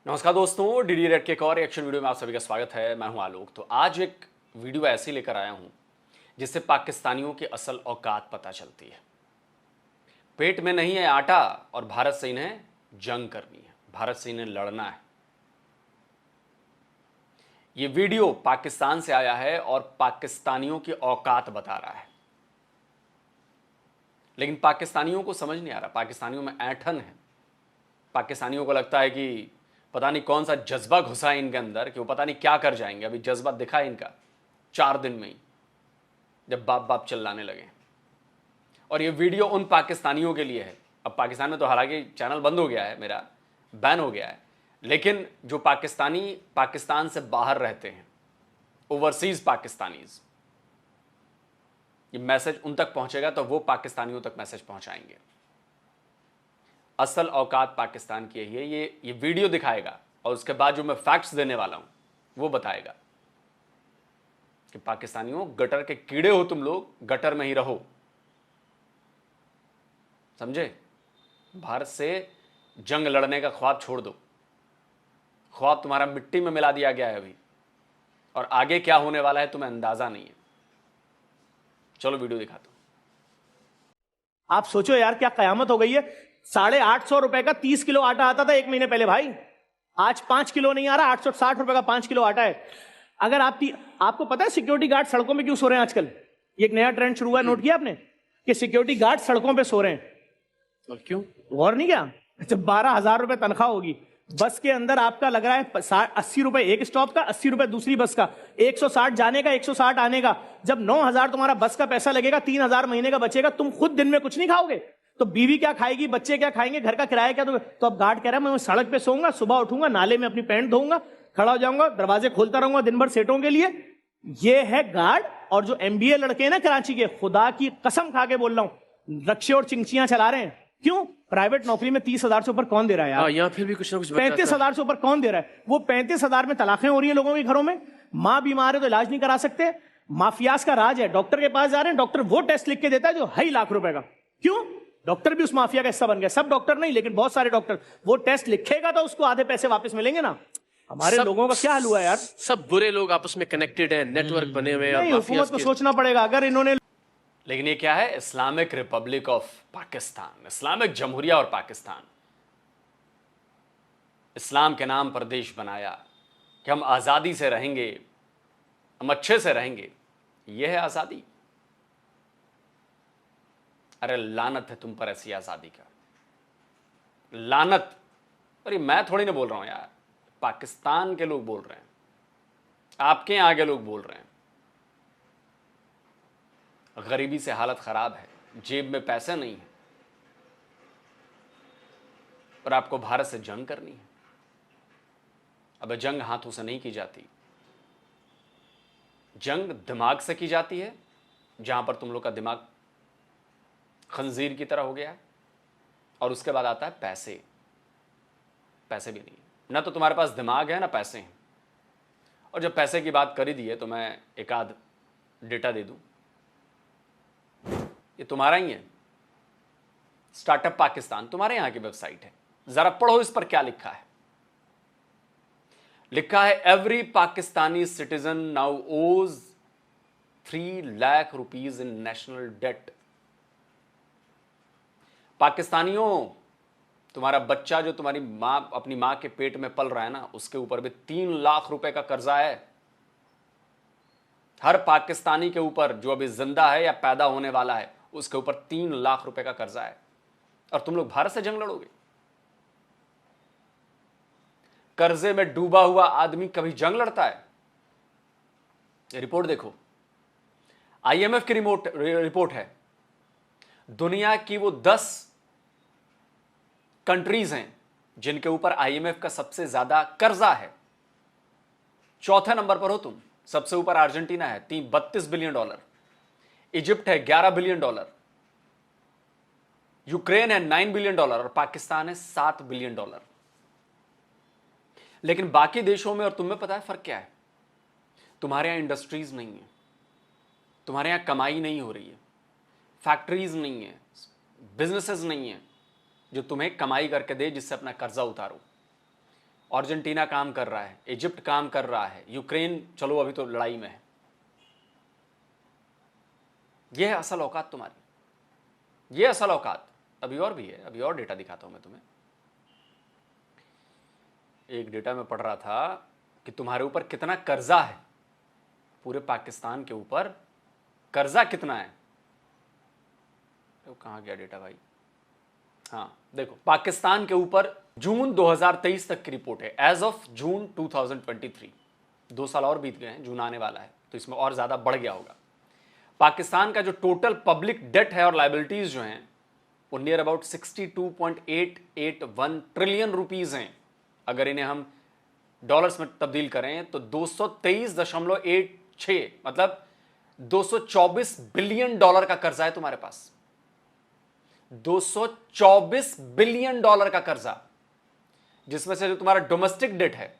नमस्कार दोस्तों, DD red के एक और रिएक्शन वीडियो में आप सभी का स्वागत है। मैं हूं आलोक। तो आज एक वीडियो ऐसी लेकर आया हूं जिससे पाकिस्तानियों की असल औकात पता चलती है। पेट में नहीं है आटा और भारत से इन्हें जंग करनी है, भारत से इन्हें लड़ना है। ये वीडियो पाकिस्तान से आया है और पाकिस्तानियों की औकात बता रहा है, लेकिन पाकिस्तानियों को समझ नहीं आ रहा। पाकिस्तानियों में ऐंठन है। पाकिस्तानियों को लगता है कि पता नहीं कौन सा जज्बा घुसा है इनके अंदर कि वो पता नहीं क्या कर जाएंगे। अभी जज्बा दिखा है इनका 4 दिन में ही, जब बाप बाप चिल्लाने लगे। और ये वीडियो उन पाकिस्तानियों के लिए है। अब पाकिस्तान में तो हालांकि चैनल बंद हो गया है, मेरा बैन हो गया है, लेकिन जो पाकिस्तानी पाकिस्तान से बाहर रहते हैं, ओवरसीज पाकिस्तानीज, ये मैसेज उन तक पहुंचेगा तो वो पाकिस्तानियों तक मैसेज पहुंचाएंगे। असल औकात पाकिस्तान की यही है। ये वीडियो दिखाएगा और उसके बाद जो मैं फैक्ट्स देने वाला हूं वो बताएगा कि पाकिस्तानियों, गटर के कीड़े हो तुम लोग, गटर में ही रहो, समझे? भारत से जंग लड़ने का ख्वाब छोड़ दो। ख्वाब तुम्हारा मिट्टी में मिला दिया गया है अभी, और आगे क्या होने वाला है तुम्हें अंदाजा नहीं है। चलो वीडियो दिखाता हूं। आप सोचो यार, क्या कयामत हो गई है। 850 रुपए का 30 किलो आटा आता था 1 महीने पहले भाई। आज 5 किलो नहीं आ रहा, 860 रुपए का 5 किलो आटा है। अगर आपको पता है सिक्योरिटी गार्ड सड़कों में क्यों सो रहे हैं आजकल? ये एक नया ट्रेंड शुरू हुआ है, नोट किया आपने कि सिक्योरिटी गार्ड सड़कों पे सो रहे हैं? और क्यों? गौर नहीं किया? जब 12,000 रुपए तनख्वाह होगी, बस के अंदर आपका लग रहा है 80 रुपए एक स्टॉप का, 80 रुपए दूसरी बस का, 160 जाने का, 160 आने का। जब 9,000 तुम्हारा बस का पैसा लगेगा, 3,000 महीने का बचेगा, तुम खुद दिन में कुछ नहीं खाओगे तो बीवी क्या खाएगी, बच्चे क्या खाएंगे, घर का किराया क्या? तो अब गार्ड कह रहा है मैं सड़क पे सोऊंगा, सुबह उठूंगा, नाले में अपनी पैंट धोऊंगा, खड़ा हो जाऊंगा, दरवाजे खोलता रहूंगा दिन भर सेटों के लिए। ये है गार्ड। और जो MBA लड़के हैं ना कराची के, खुदा की कसम खा के बोल रहा हूं, रक्शे और चिंचियां चला रहे हैं। क्यों? प्राइवेट नौकरी में 30,000 से ऊपर कौन दे रहा है यार? यहाँ फिर भी कुछ ना कुछ 35,000 से ऊपर कौन दे रहा है? वो 35,000 में तलाकें हो रही है लोगों के घरों में। माँ बीमार है तो इलाज नहीं करा सकते, माफियाज का राज है। डॉक्टर के पास जा रहे हैं, डॉक्टर वो टेस्ट लिख के देता है जो 2.5 लाख रुपए का। क्यों? डॉक्टर भी उस माफिया का हिस्सा बन गया। सब डॉक्टर नहीं, लेकिन बहुत सारे डॉक्टर। वो टेस्ट लिखेगा तो उसको आधे पैसे वापस मिलेंगे ना। हमारे लोगों का क्या हाल हुआ है यार? सब बुरे लोग आपस में कनेक्टेड हैं, नेटवर्क बने हुए हैं। हुकूमत को सोचना पड़ेगा। अगर इन्होंने, लेकिन ये क्या है? Islamic Republic of Pakistan, Islamic जमहूरिया और पाकिस्तान। इस्लाम के नाम पर देश बनाया कि हम आज़ादी से रहेंगे, हम अच्छे से रहेंगे। यह है आज़ादी? अरे लानत है तुम पर ऐसी आज़ादी का, लानत। अरे मैं थोड़ी ना बोल रहा हूं यार, पाकिस्तान के लोग बोल रहे हैं, आपके यहां के लोग बोल रहे हैं। गरीबी से हालत खराब है, जेब में पैसे नहीं है, और आपको भारत से जंग करनी है। अब जंग हाथों से नहीं की जाती, जंग दिमाग से की जाती है, जहां पर तुम लोग का दिमाग खंजीर की तरह हो गया है। और उसके बाद आता है पैसे। पैसे भी नहीं, ना तो तुम्हारे पास दिमाग है ना पैसे हैं। और जब पैसे की बात कर ही दी है तो मैं एक आध डेटा दे दूं। ये तुम्हारा ही है, स्टार्टअप पाकिस्तान तुम्हारे यहां की वेबसाइट है। जरा पढ़ो इस पर क्या लिखा है। लिखा है every Pakistani citizen now owes 3 lakh rupees in national debt. पाकिस्तानियों, तुम्हारा बच्चा जो तुम्हारी मां, अपनी मां के पेट में पल रहा है ना, उसके ऊपर भी 3 लाख रुपए का कर्जा है। हर पाकिस्तानी के ऊपर जो अभी जिंदा है या पैदा होने वाला है, उसके ऊपर 3 लाख रुपए का कर्जा है। और तुम लोग भारत से जंग लड़ोगे? कर्जे में डूबा हुआ आदमी कभी जंग लड़ता है? रिपोर्ट देखो, IMF की रिपोर्ट है। दुनिया की वो 10 कंट्रीज हैं जिनके ऊपर IMF का सबसे ज्यादा कर्जा है। चौथे नंबर पर हो तुम। सबसे ऊपर अर्जेंटीना है, $32 बिलियन। इजिप्ट है $11 बिलियन। यूक्रेन है $9 बिलियन और पाकिस्तान है $7 बिलियन। लेकिन बाकी देशों में और तुम्हें पता है फर्क क्या है? तुम्हारे यहां इंडस्ट्रीज नहीं है, तुम्हारे यहां कमाई नहीं हो रही है, फैक्ट्रीज नहीं है, बिजनेसेस नहीं है जो तुम्हें कमाई करके दे जिससे अपना कर्जा उतारो। अर्जेंटीना काम कर रहा है, इजिप्ट काम कर रहा है, यूक्रेन चलो अभी तो लड़ाई में है। यह है असल औकात तुम्हारी, यह असल औकात। अभी और भी है, अभी और डेटा दिखाता हूं मैं तुम्हें। एक डेटा में पढ़ रहा था कि तुम्हारे ऊपर कितना कर्जा है, पूरे पाकिस्तान के ऊपर कर्जा कितना है। तो कहां गया डेटा भाई? हाँ देखो, पाकिस्तान के ऊपर जून 2023 तक की रिपोर्ट है, एज ऑफ जून 2023। 2 साल और बीत गए हैं, जून आने वाला है तो इसमें और ज्यादा बढ़ गया होगा। पाकिस्तान का जो टोटल पब्लिक डेट है और लाइबिलिटीज जो हैं वो नियर अबाउट 62.881 ट्रिलियन रुपीज हैं। अगर इन्हें हम डॉलर्स में तब्दील करें तो 223.16 मतलब 224 बिलियन डॉलर का कर्जा है तुम्हारे पास। 224 बिलियन डॉलर का कर्जा, जिसमें से जो तुम्हारा डोमेस्टिक डेट है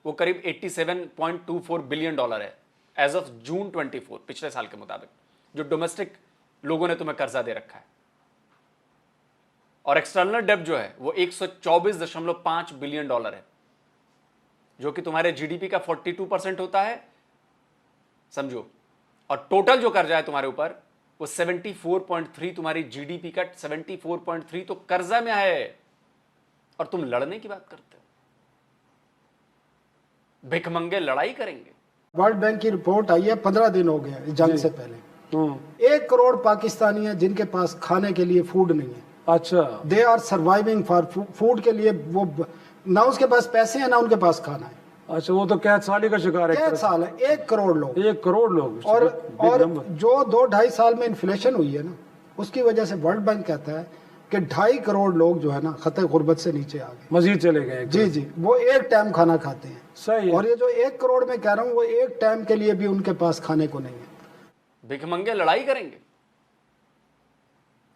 वो करीब 87.24 बिलियन डॉलर है एज ऑफ जून 24, पिछले साल के मुताबिक, जो डोमेस्टिक लोगों ने तुम्हें कर्जा दे रखा है। और एक्सटर्नल डेब्ट जो है वो 124.5 बिलियन डॉलर है, जो कि तुम्हारे जीडीपी का 42% होता है, समझो। और टोटल जो कर्जा है तुम्हारे ऊपर वो 74.3, तुम्हारी जीडीपी का 74.3 तो कर्जा में है, और तुम लड़ने की बात करते हो। भिखमंगे लड़ाई करेंगे। वर्ल्ड बैंक की रिपोर्ट आई है, 15 दिन हो गए इस जंग से पहले। 1 करोड़ पाकिस्तानी हैं जिनके पास खाने के लिए फूड नहीं है। अच्छा, they are surviving for food के लिए, वो ना उसके पास पैसे हैं ना उनके पास खाना है। अच्छा, वो तो कैद साली का शिकार है। कैद साल है, 1 करोड़ लोग। 1 करोड़ लोग। और जो 2-2.5 साल में इन्फ्लेशन हुई है ना, उसकी वजह से वर्ल्ड बैंक कहता है कि 2.5 करोड़ लोग जो है ना खतरे गुर्बत से नीचे आ गए, मजीद चले गए। जी जी, वो एक टाइम खाना खाते हैं। सही है। और ये जो 1 करोड़ में कह रहा हूँ, वो एक टाइम के लिए भी उनके पास खाने को नहीं है। भिखमंगे लड़ाई करेंगे।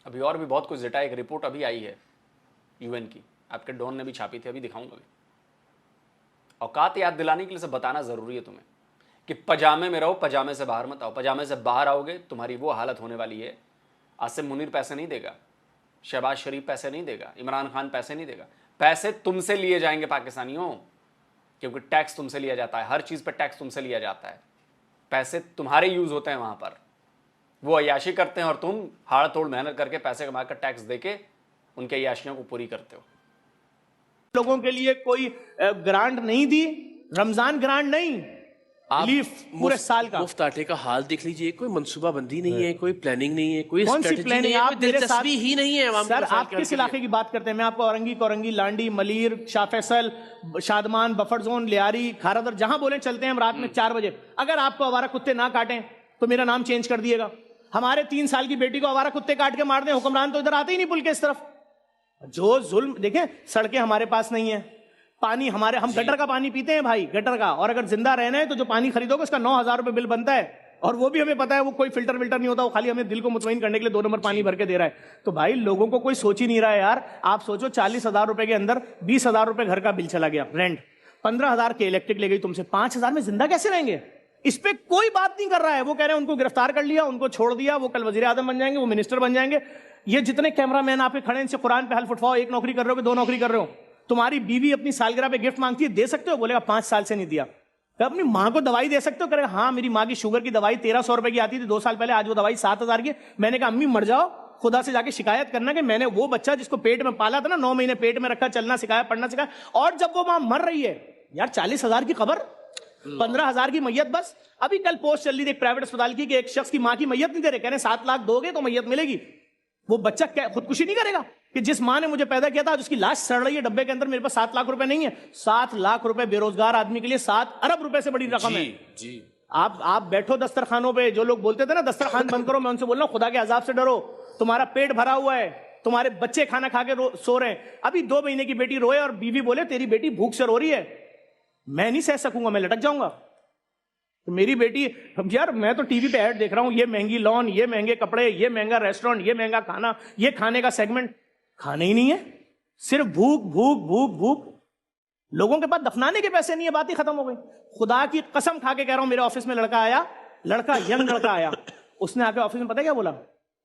अभी और भी बहुत कुछ डेटा, एक रिपोर्ट अभी आई है यूएन की, आपके डॉन ने भी छापी थी, अभी दिखाऊंगा भी। औकात याद दिलाने के लिए सब बताना जरूरी है तुम्हें कि पजामे में रहो, पजामे से बाहर मत आओ। पजामे से बाहर आओगे तुम्हारी वो हालत होने वाली है। आसिम मुनीर पैसे नहीं देगा, शहबाज शरीफ पैसे नहीं देगा, इमरान खान पैसे नहीं देगा। पैसे तुमसे लिए जाएंगे पाकिस्तानियों, क्योंकि टैक्स तुमसे लिया जाता है, हर चीज पर टैक्स तुमसे लिया जाता है। पैसे तुम्हारे यूज होते हैं वहां पर, वो अय्याशी करते हैं और तुम हाड़ तोड़ मेहनत करके पैसे कमाकर टैक्स देके उनके अय्याशियों को पूरी करते हो। लोगों के लिए कोई ग्रांट नहीं दी, रमजान ग्रांट नहीं, रिलीफ पूरे साल का। मुफ्त आटे का हाल देख लीजिए, कोई मनसूबाबंदी नहीं है, कोई प्लानिंग नहीं है, कोई कौन सी स्ट्रेटजी प्लानिंग? नहीं है, आप कोई दिलचस्पी ही नहीं है अवाम सर, आप किस इलाके की बात करते हैं? मैं आपको औरंगी, कोरंगी, लांडी, मलीर, शाह फैसल, शादमान, बफर जोन, लियारी, खारादर, जहां बोले चलते हैं हम रात में 4 बजे। अगर आपको आवारा कुत्ते ना काटें तो मेरा नाम चेंज कर दिएगा। हमारे 3 साल की बेटी को आवारा कुत्ते काट के मार दें, हुक्मरान तो इधर आते ही नहीं पुल के इस तरफ। जो जुल्म देखें, सड़कें हमारे पास नहीं है, पानी हमारे, हम गटर का पानी पीते हैं भाई, गटर का। और अगर जिंदा रहना है तो जो पानी खरीदोगे उसका 9,000 रुपए बिल बनता है, और वो भी हमें पता है वो कोई फिल्टर विल्टर नहीं होता, वो खाली हमें दिल को मुतमईन करने के लिए 2 नंबर पानी भर के दे रहा है। तो भाई लोगों को कोई सोच ही नहीं रहा है यार। आप सोचो 40,000 रुपए के अंदर 20,000 रुपए घर का बिल चला गया, रेंट 15,000 के इलेक्ट्रिक ले गई तुमसे, 5,000 में जिंदा कैसे रहेंगे? इस पे कोई बात नहीं कर रहा है। वो कह रहे हैं उनको गिरफ्तार कर लिया, उनको छोड़ दिया, वो कल वजीर आजम बन जाएंगे, वो मिनिस्टर बन जाएंगे। ये जितने कैमरामैन आपके खड़े इनसे कुरान पे हल्फ उठवाओ, 1 नौकरी कर रहे हो कि 2 नौकरी कर रहे हो? तुम्हारी बीवी अपनी सालगिरह पे गिफ्ट मांगती है, दे सकते हो? बोलेगा 5 साल से नहीं दिया। तो अपनी मां को दवाई दे सकते हो? करेगा हाँ, मेरी मां की शुगर की दवाई 1,300 रुपए की आती थी 2 साल पहले, आज वो दवाई 7,000 की। मैंने कहा अम्मी मर जाओ, खुदा से जाके शिकायत करना कि मैंने वो बच्चा जिसको पेट में पाला था ना, 9 महीने पेट में रखा, चलना सिखाया, पढ़ना सिखाया, और जब वो मां मर रही है यार, 40,000 की खबर, 15,000 की मैयत। बस अभी कल पोस्ट चल रही थी एक प्राइवेट अस्पताल की कि एक शख्स की मां की मैयत नहीं दे रहे, कह रहे 7 लाख दोगे तो मैयत मिलेगी। वो बच्चा क्या खुदकुशी नहीं करेगा कि जिस मां ने मुझे पैदा किया था आज उसकी लाश सड़ रही है डब्बे के अंदर, मेरे पास 7 लाख रुपए नहीं है? 7 लाख रुपए बेरोजगार आदमी के लिए 7 अरब रुपए से बड़ी रकम है। जी आप बैठो दस्तरखानों पे, जो लोग बोलते थे ना दस्तरखान बंद करो, मैं उनसे बोल रहा हूं खुदा के अजाब से डरो। तुम्हारा पेट भरा हुआ है, तुम्हारे बच्चे खाना खा के सो रहे हैं। अभी 2 महीने की बेटी रोए और बीवी बोले तेरी बेटी भूख से रो रही है, मैं नहीं सह सकूंगा, मैं लटक जाऊंगा। तो मेरी बेटी, यार मैं तो टीवी पे ऐड देख रहा हूं, ये महंगी लॉन, ये महंगे कपड़े, ये महंगा रेस्टोरेंट, ये महंगा खाना, ये खाने का सेगमेंट, खाने ही नहीं है, सिर्फ भूख भूख भूख भूख। लोगों के पास दफनाने के पैसे नहीं है, बात ही खत्म हो गई। खुदा की कसम खा के कह रहा हूं, मेरे ऑफिस में लड़का आया, यंग लड़का आया, उसने आके ऑफिस में पता क्या बोला?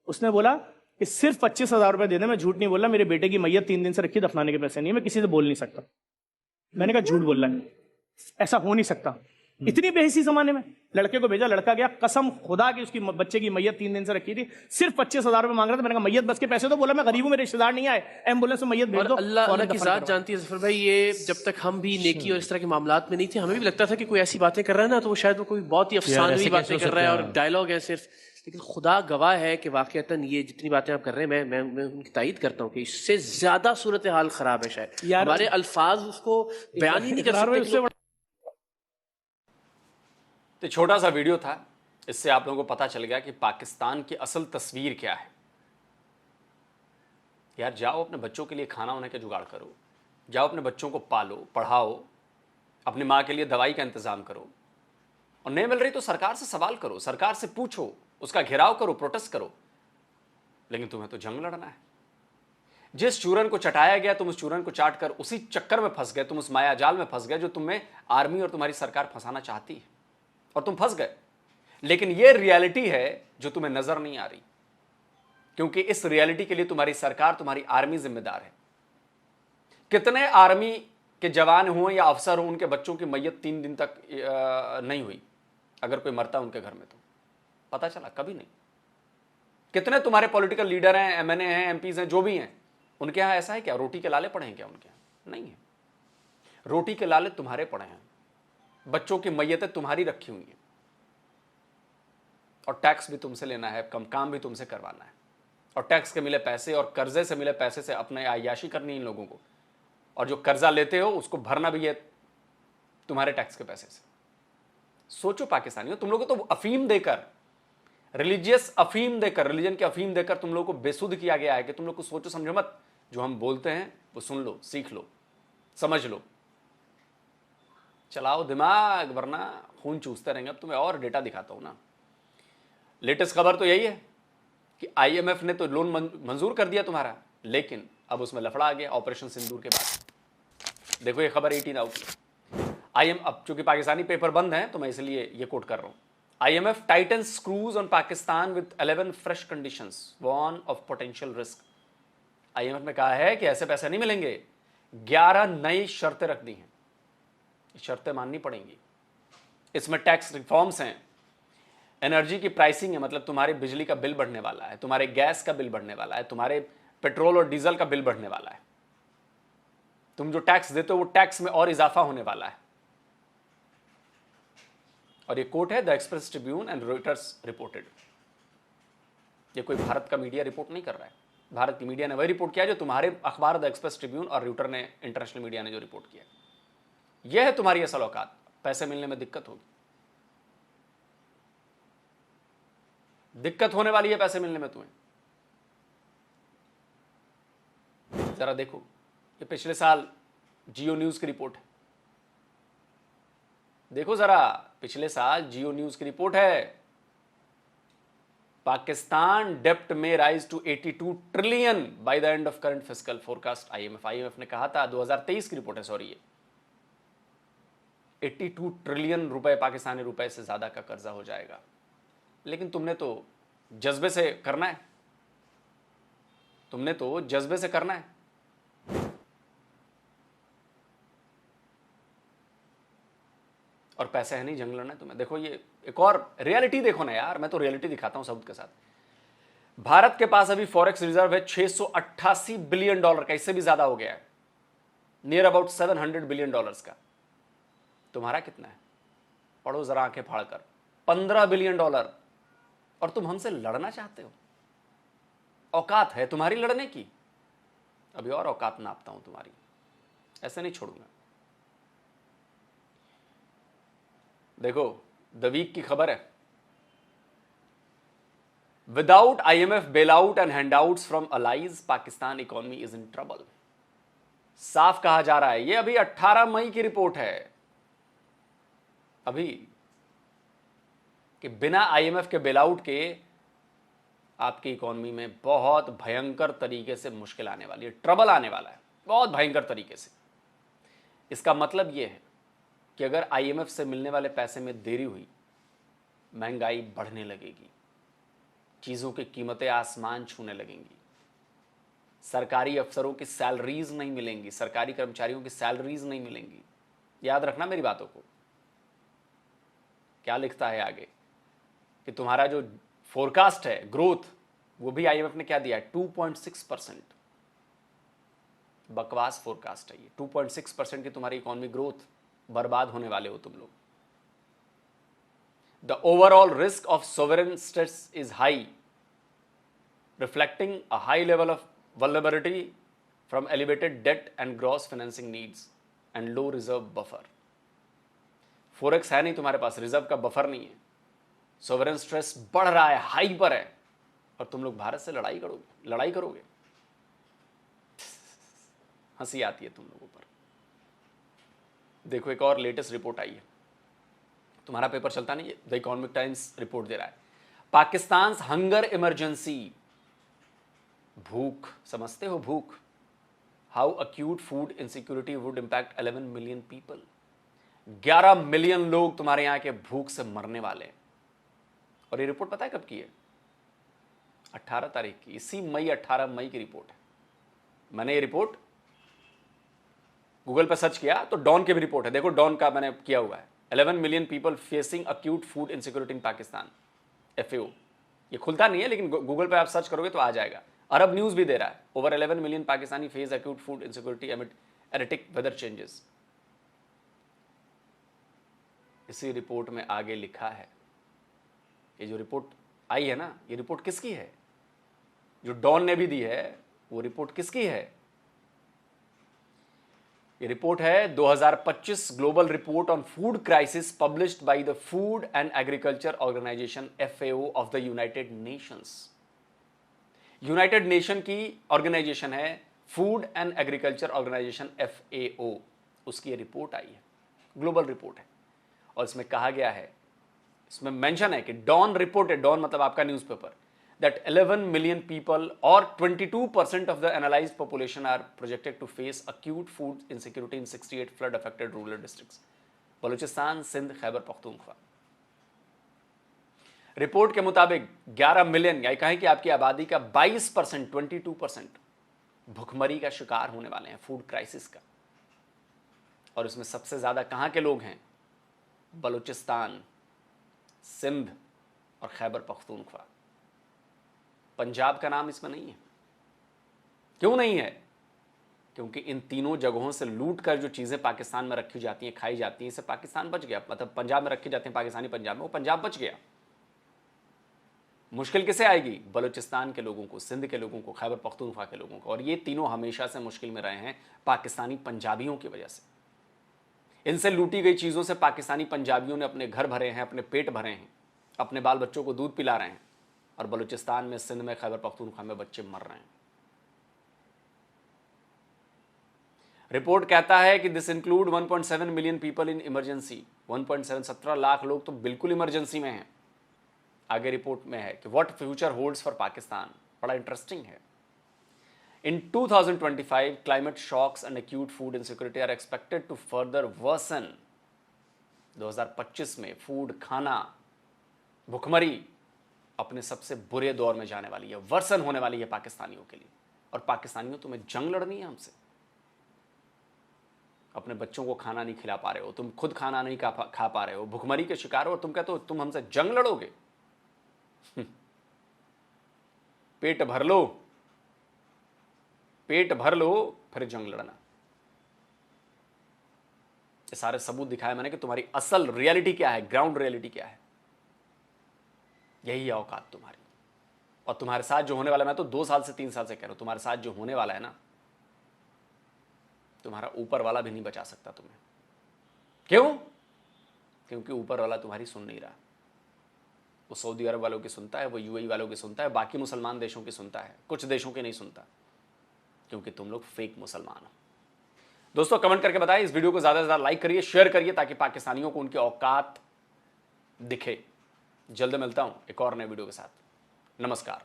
उसने बोला कि सिर्फ 25,000 रुपए दे दे, मैं झूठ नहीं बोल रहा, मेरे बेटे की मैयत 3 दिन से रखी, दफनाने के पैसे नहीं है, मैं किसी से बोल नहीं सकता। मैंने कहा झूठ बोल रहा है, ऐसा हो नहीं सकता। इतनी बेहिसी जमाने में लड़के को भेजा, लड़का गया, कसम खुदा की उसकी बच्चे की मैयत 3 दिन से रखी थी, सिर्फ 25,000 रुपए मांग रहा था। मैंने कहा मैयत बस के पैसे तो, बोला मैं गरीब हूं, मेरे रिश्तेदार नहीं आए, एम्बुलेंस में मैयत भेज दो। अल्लाह फौरन अल्लाह की दफन जात करवा। जानती है जफर भाई, ये जब तक हम भी नेकी और इस तरह के मामलात में नहीं थे, हमें भी लगता था कि कोई ऐसी बातें कर रहा है ना तो वो शायद वो कोई बहुत ही अफसानवी बातें कर रहा है और डायलॉग है सिर्फ। लेकिन खुदा गवाह है कि वाकईतन ये जितनी बातें आप कर रहे हैं, मैं उनकी तायद करता हूँ कि इससे ज्यादा सूरत हाल खराब है। शायद हमारे अल्फाज उसको बयान ही नहीं कर सकते। तो छोटा सा वीडियो था, इससे आप लोगों को पता चल गया कि पाकिस्तान की असल तस्वीर क्या है। यार जाओ अपने बच्चों के लिए खाना होने का जुगाड़ करो, जाओ अपने बच्चों को पालो, पढ़ाओ, अपनी माँ के लिए दवाई का इंतजाम करो, और नहीं मिल रही तो सरकार से सवाल करो, सरकार से पूछो, उसका घेराव करो, प्रोटेस्ट करो। लेकिन तुम्हें तो जंग लड़ना है। जिस चूरन को चटाया गया तुम उस चूरन को चाट कर उसी चक्कर में फंस गए, तुम उस माया जाल में फंस गए जो तुम्हें आर्मी और तुम्हारी सरकार फंसाना चाहती है, और तुम फंस गए। लेकिन यह रियलिटी है जो तुम्हें नजर नहीं आ रही, क्योंकि इस रियलिटी के लिए तुम्हारी सरकार, तुम्हारी आर्मी जिम्मेदार है। कितने आर्मी के जवान हुए या अफसर हो, उनके बच्चों की मैयत 3 दिन तक नहीं हुई। अगर कोई मरता उनके घर में तो पता चला? कभी नहीं। कितने तुम्हारे पॉलिटिकल लीडर हैं, एमएनए हैं, एमपीज हैं, जो भी हैं, उनके यहां ऐसा है क्या? रोटी के लाले पड़े हैं क्या उनके यहां? नहीं है। रोटी के लाले तुम्हारे पड़े हैं, बच्चों की मैयतें तुम्हारी रखी हुई हैं, और टैक्स भी तुमसे लेना है, काम भी तुमसे करवाना है, और टैक्स के मिले पैसे और कर्जे से मिले पैसे से अपने आयाशी करनी इन लोगों को, और जो कर्जा लेते हो उसको भरना भी है तुम्हारे टैक्स के पैसे से। सोचो पाकिस्तानियों, तुम लोगों को तो अफीम देकर, रिलीजियस अफीम देकर, रिलीजन की अफीम देकर तुम लोगों को बेसुध किया गया है कि तुम लोग को सोचो समझो मत, जो हम बोलते हैं वो सुन लो, सीख लो, समझ लो, चलाओ दिमाग, वरना खून चूसते रहेंगे। अब तुम्हें और डेटा दिखाता हूं ना। लेटेस्ट खबर तो यही है कि आईएमएफ ने तो लोन मंजूर कर दिया तुम्हारा, लेकिन अब उसमें लफड़ा आ गया ऑपरेशन सिंदूर के बाद। देखो ये खबर 18 आउट की। अब चूंकि पाकिस्तानी पेपर बंद हैं तो मैं इसलिए ये कोट कर रहा हूं। IMF tightens screws on Pakistan with 11 fresh conditions, warn of potential risk। IMF ने कहा है कि ऐसे पैसे नहीं मिलेंगे, 11 नई शर्तें रख दी हैं, शर्तें माननी पड़ेंगी। इसमें टैक्स रिफॉर्म्स हैं, एनर्जी की प्राइसिंग है, मतलब तुम्हारे बिजली का बिल बढ़ने वाला है, तुम्हारे गैस का बिल बढ़ने वाला है, तुम्हारे पेट्रोल और डीजल का बिल बढ़ने वाला है, तुम जो टैक्स देते हो वो टैक्स में और इजाफा होने वाला है। और ये कोट है the express Tribune and Reuters reported. ये कोई भारत का मीडिया रिपोर्ट नहीं कर रहा है, भारत की मीडिया ने वही रिपोर्ट किया जो तुम्हारे अखबार द एक्सप्रेस ट्रिब्यून और रॉयटर ने, इंटरनेशनल मीडिया ने जो रिपोर्ट किया। यह है तुम्हारी असल औकात। पैसे मिलने में दिक्कत होगी, दिक्कत होने वाली है पैसे मिलने में तुम्हें। जरा देखो, ये पिछले साल जियो न्यूज की रिपोर्ट है, देखो जरा, पिछले साल जियो न्यूज की रिपोर्ट है। पाकिस्तान डेप्ट में rise to 82 trillion by the end of current fiscal forecast IMF ने कहा था, 2023 की रिपोर्ट है, सॉरी, ये 82 ट्रिलियन रुपए पाकिस्तानी रुपए से ज्यादा का कर्जा हो जाएगा। लेकिन तुमने तो जज्बे से करना है, तुमने तो जज्बे से करना है। और पैसे है नहीं, जंग लड़ना है तुम्हें। देखो ये एक और रियलिटी देखो ना यार, मैं तो रियलिटी दिखाता हूं सबूत के साथ। भारत के पास अभी फॉरेक्स रिजर्व है 688 बिलियन डॉलर का, इससे भी ज्यादा हो गया है, नियर अबाउट 700 बिलियन डॉलर्स का। तुम्हारा कितना है? पढ़ो जरा आंखें फाड़कर, 15 बिलियन डॉलर। और तुम हमसे लड़ना चाहते हो? औकात है तुम्हारी लड़ने की? अभी और औकात नापता हूं तुम्हारी, ऐसे नहीं छोड़ूंगा। देखो द वीक की खबर है, without IMF bailout and handouts from allies Pakistan economy is in trouble. साफ कहा जा रहा है, ये अभी 18 मई की रिपोर्ट है अभी, कि बिना IMF के बेलआउट के आपकी इकोनॉमी में बहुत भयंकर तरीके से मुश्किल आने वाली है, ट्रबल आने वाला है बहुत भयंकर तरीके से। इसका मतलब यह है कि अगर IMF से मिलने वाले पैसे में देरी हुई, महंगाई बढ़ने लगेगी, चीजों की कीमतें आसमान छूने लगेंगी, सरकारी अफसरों की सैलरीज नहीं मिलेंगी, सरकारी कर्मचारियों की सैलरीज नहीं मिलेंगी। याद रखना मेरी बातों को। क्या लिखता है आगे कि तुम्हारा जो फोरकास्ट है ग्रोथ, वो भी आईएमएफ ने क्या दिया है 2.6%। बकवास फोरकास्ट है ये। 2.6% की तुम्हारी इकोनॉमी ग्रोथ, बर्बाद होने वाले हो तुम लोग। The overall risk of sovereign states is high, reflecting a high level of vulnerability from elevated debt and gross financing needs and low reserve buffer। Forex है नहीं तुम्हारे पास, रिजर्व का बफर नहीं है, सोवरेन स्ट्रेस बढ़ रहा है, हाई पर है, और तुम लोग भारत से लड़ाई करोगे। हंसी आती है तुम लोगों पर। देखो एक और लेटेस्ट रिपोर्ट आई है, तुम्हारा पेपर चलता नहीं है, द इकोनॉमिक टाइम्स रिपोर्ट दे रहा है, पाकिस्तान हंगर इमरजेंसी। भूख, समझते हो भूख? How acute food insecurity would impact 11 million people. 11 million लोग तुम्हारे यहां के भूख से मरने वाले हैं। और ये रिपोर्ट पता है कब की है? 18 तारीख की, इसी मई, 18 मई की रिपोर्ट है। मैंने ये रिपोर्ट गूगल पर सर्च किया तो डॉन की भी रिपोर्ट है, देखो डॉन का मैंने किया हुआ है। 11 million people facing acute food insecurity in Pakistan, FAO। ये खुलता नहीं है लेकिन गूगल पे आप सर्च करोगे तो आ जाएगा। अरब न्यूज भी दे रहा है, over 11 million Pakistani face acute food insecurity amid erratic weather changes. इसी रिपोर्ट में आगे लिखा है, ये जो रिपोर्ट आई है ना, ये रिपोर्ट किसकी है? जो डॉन ने भी दी है, वो रिपोर्ट किसकी है? ये रिपोर्ट है 2025 global report on food crisis published by the food and agriculture organisation FAO of the United Nations. United Nation की ऑर्गेनाइजेशन है food and agriculture organisation FAO, उसकी ये रिपोर्ट आई है, ग्लोबल रिपोर्ट है। और इसमें कहा गया है, इसमें मेंशन है कि डॉन रिपोर्ट है, डॉन मतलब आपका newspaper, that 11 million people or 22% of the analyzed population are projected to face acute food insecurity in 68 flood affected rural districts, Balochistan, Sindh, Khyber Pakhtunkhwa. Report के मुताबिक 11 मिलियन, या कहें कि आपकी आबादी का 22%, 22% भुखमरी का शिकार होने वाले हैं, फूड क्राइसिस का। और इसमें सबसे ज्यादा कहां के लोग हैं? बलूचिस्तान, सिंध और खैबर पख्तूनख्वा। पंजाब का नाम इसमें नहीं है। क्यों नहीं है? क्योंकि इन तीनों जगहों से लूट कर जो चीजें पाकिस्तान में रखी जाती हैं, खाई जाती हैं, इससे पाकिस्तान बच गया। मतलब पंजाब में रखी जाती हैं पाकिस्तानी पंजाब में, वो पंजाब बच गया। मुश्किल किसे आएगी? बलूचिस्तान के लोगों को, सिंध के लोगों को, खैबर पख्तूनख्वा के लोगों को। और ये तीनों हमेशा से मुश्किल में रहे हैं पाकिस्तानी पंजाबियों की वजह से। इनसे लूटी गई चीजों से पाकिस्तानी पंजाबियों ने अपने घर भरे हैं, अपने पेट भरे हैं, अपने बाल बच्चों को दूध पिला रहे हैं। और बलूचिस्तान में, सिंध में, खैबर पख्तूनख्वा में बच्चे मर रहे हैं। रिपोर्ट कहता है कि this include 1.7 million people in emergency. 17 lakh लोग तो बिल्कुल इमरजेंसी में हैं। आगे रिपोर्ट में है कि what future holds for Pakistan. बड़ा इंटरेस्टिंग है। In 2025 climate shocks and acute food insecurity are expected to further worsen. 2025 में फूड, खाना, भुखमरी अपने सबसे बुरे दौर में जाने वाली है, वर्सन होने वाली है पाकिस्तानियों के लिए। और पाकिस्तानियों, तुम्हें जंग लड़नी है हमसे। अपने बच्चों को खाना नहीं खिला पा रहे हो, तुम खुद खाना नहीं खा पा रहे हो, भुखमरी के शिकार हो, और तुम कहते हो तुम हमसे जंग लड़ोगे। पेट भर लो, पेट भर लो, फिर जंग लड़ना। ये सारे सबूत दिखाए मैंने कि तुम्हारी असल रियलिटी क्या है, ग्राउंड रियलिटी क्या है। यही है औकात तुम्हारी। और तुम्हारे साथ जो होने वाला, मैं तो 2 साल से 3 साल से कह रहा हूं, तुम्हारे साथ जो होने वाला है ना, तुम्हारा ऊपर वाला भी नहीं बचा सकता तुम्हें। क्यों? क्योंकि ऊपर वाला तुम्हारी सुन नहीं रहा। वो सऊदी अरब वालों की सुनता है, वो UAE वालों की सुनता है, बाकी मुसलमान देशों की सुनता है, कुछ देशों की नहीं सुनता, क्योंकि तुम लोग फेक मुसलमान हो। दोस्तों कमेंट करके बताइए, इस वीडियो को ज्यादा से ज्यादा लाइक करिए, शेयर करिए, ताकि पाकिस्तानियों को उनकी औकात दिखे। जल्द मिलता हूं एक और नए वीडियो के साथ। नमस्कार,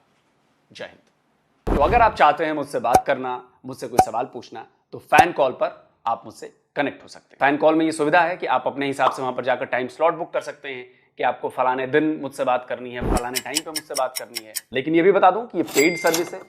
जय हिंद। तो अगर आप चाहते हैं मुझसे बात करना, मुझसे कोई सवाल पूछना, तो फैन कॉल पर आप मुझसे कनेक्ट हो सकते हैं। फैन कॉल में ये सुविधा है कि आप अपने हिसाब से वहां पर जाकर टाइम स्लॉट बुक कर सकते हैं कि आपको फलाने दिन मुझसे बात करनी है, फलाने टाइम पे मुझसे बात करनी है। लेकिन ये भी बता दूं कि ये पेड सर्विस है,